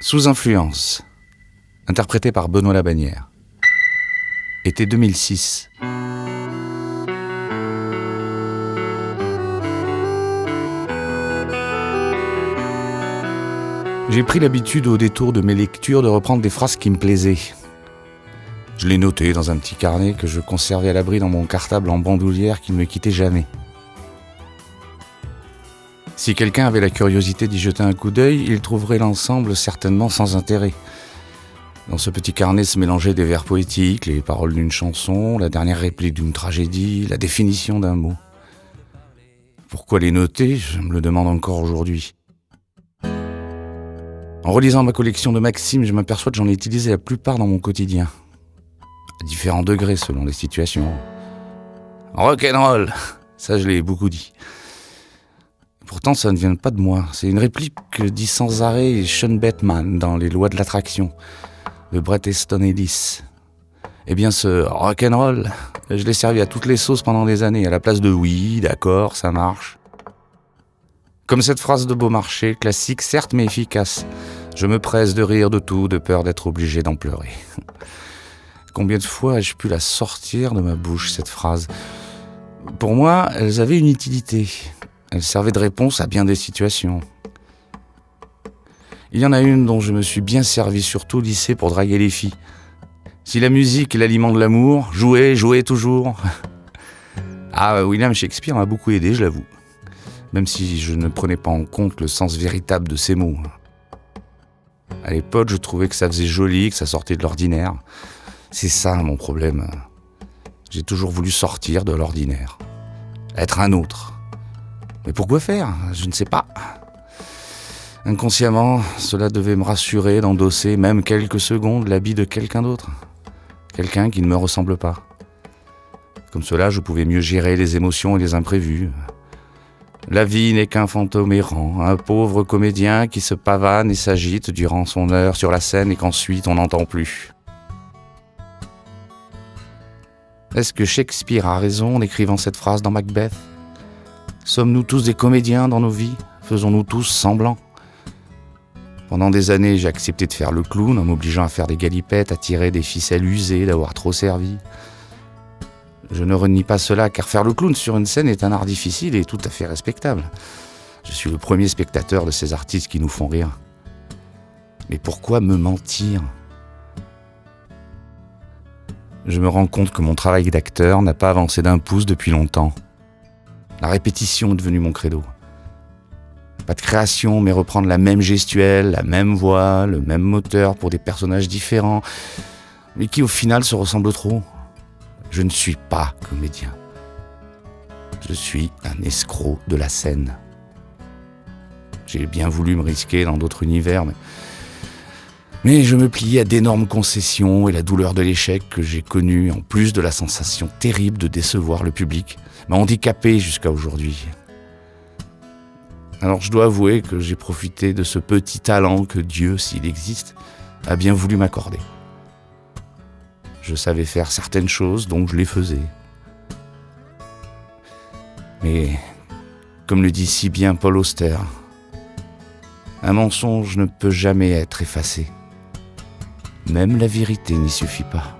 Sous influence, interprété par Benoît Labannière. Été 2006. J'ai pris l'habitude au détour de mes lectures de reprendre des phrases qui me plaisaient. Je les notais dans un petit carnet que je conservais à l'abri dans mon cartable en bandoulière qui ne me quittait jamais. Si quelqu'un avait la curiosité d'y jeter un coup d'œil, il trouverait l'ensemble certainement sans intérêt. Dans ce petit carnet se mélangeaient des vers poétiques, les paroles d'une chanson, la dernière réplique d'une tragédie, la définition d'un mot. Pourquoi les noter ? Je me le demande encore aujourd'hui. En relisant ma collection de maximes, je m'aperçois que j'en ai utilisé la plupart dans mon quotidien. À différents degrés selon les situations. Rock'n'roll, ça je l'ai beaucoup dit. Pourtant, ça ne vient pas de moi. C'est une réplique que dit sans arrêt Sean Bateman dans Les lois de l'attraction de Bret Easton Ellis. Eh bien, ce rock'n'roll, je l'ai servi à toutes les sauces pendant des années, à la place de oui, d'accord, ça marche. Comme cette phrase de Beaumarchais, classique certes mais efficace. Je me presse de rire de tout, de peur d'être obligé d'en pleurer. Combien de fois ai-je pu la sortir de ma bouche, cette phrase ? Pour moi, elles avaient une utilité. Elles servaient de réponse à bien des situations. Il y en a une dont je me suis bien servi, surtout au lycée, pour draguer les filles. Si la musique est l'aliment de l'amour, jouez, jouez toujours. Ah, William Shakespeare m'a beaucoup aidé, je l'avoue. Même si je ne prenais pas en compte le sens véritable de ces mots. À l'époque, je trouvais que ça faisait joli, que ça sortait de l'ordinaire. C'est ça mon problème. J'ai toujours voulu sortir de l'ordinaire. Être un autre. Mais pourquoi faire ? Je ne sais pas. Inconsciemment, cela devait me rassurer d'endosser même quelques secondes l'habit de quelqu'un d'autre. Quelqu'un qui ne me ressemble pas. Comme cela, je pouvais mieux gérer les émotions et les imprévus. La vie n'est qu'un fantôme errant, un pauvre comédien qui se pavane et s'agite durant son heure sur la scène et qu'ensuite on n'entend plus. Est-ce que Shakespeare a raison en écrivant cette phrase dans Macbeth ? Sommes-nous tous des comédiens dans nos vies ? Faisons-nous tous semblant ? Pendant des années, j'ai accepté de faire le clown en m'obligeant à faire des galipettes, à tirer des ficelles usées, d'avoir trop servi. Je ne renie pas cela, car faire le clown sur une scène est un art difficile et tout à fait respectable. Je suis le premier spectateur de ces artistes qui nous font rire. Mais pourquoi me mentir ? Je me rends compte que mon travail d'acteur n'a pas avancé d'un pouce depuis longtemps. La répétition est devenue mon credo. Pas de création, mais reprendre la même gestuelle, la même voix, le même moteur pour des personnages différents, mais qui au final se ressemblent trop. Je ne suis pas comédien. Je suis un escroc de la scène. J'ai bien voulu me risquer dans d'autres univers, mais je me pliais à d'énormes concessions et la douleur de l'échec que j'ai connue, en plus de la sensation terrible de décevoir le public, m'a handicapé jusqu'à aujourd'hui. Alors je dois avouer que j'ai profité de ce petit talent que Dieu, s'il existe, a bien voulu m'accorder. Je savais faire certaines choses, donc je les faisais. Mais, comme le dit si bien Paul Auster, un mensonge ne peut jamais être effacé. Même la vérité n'y suffit pas.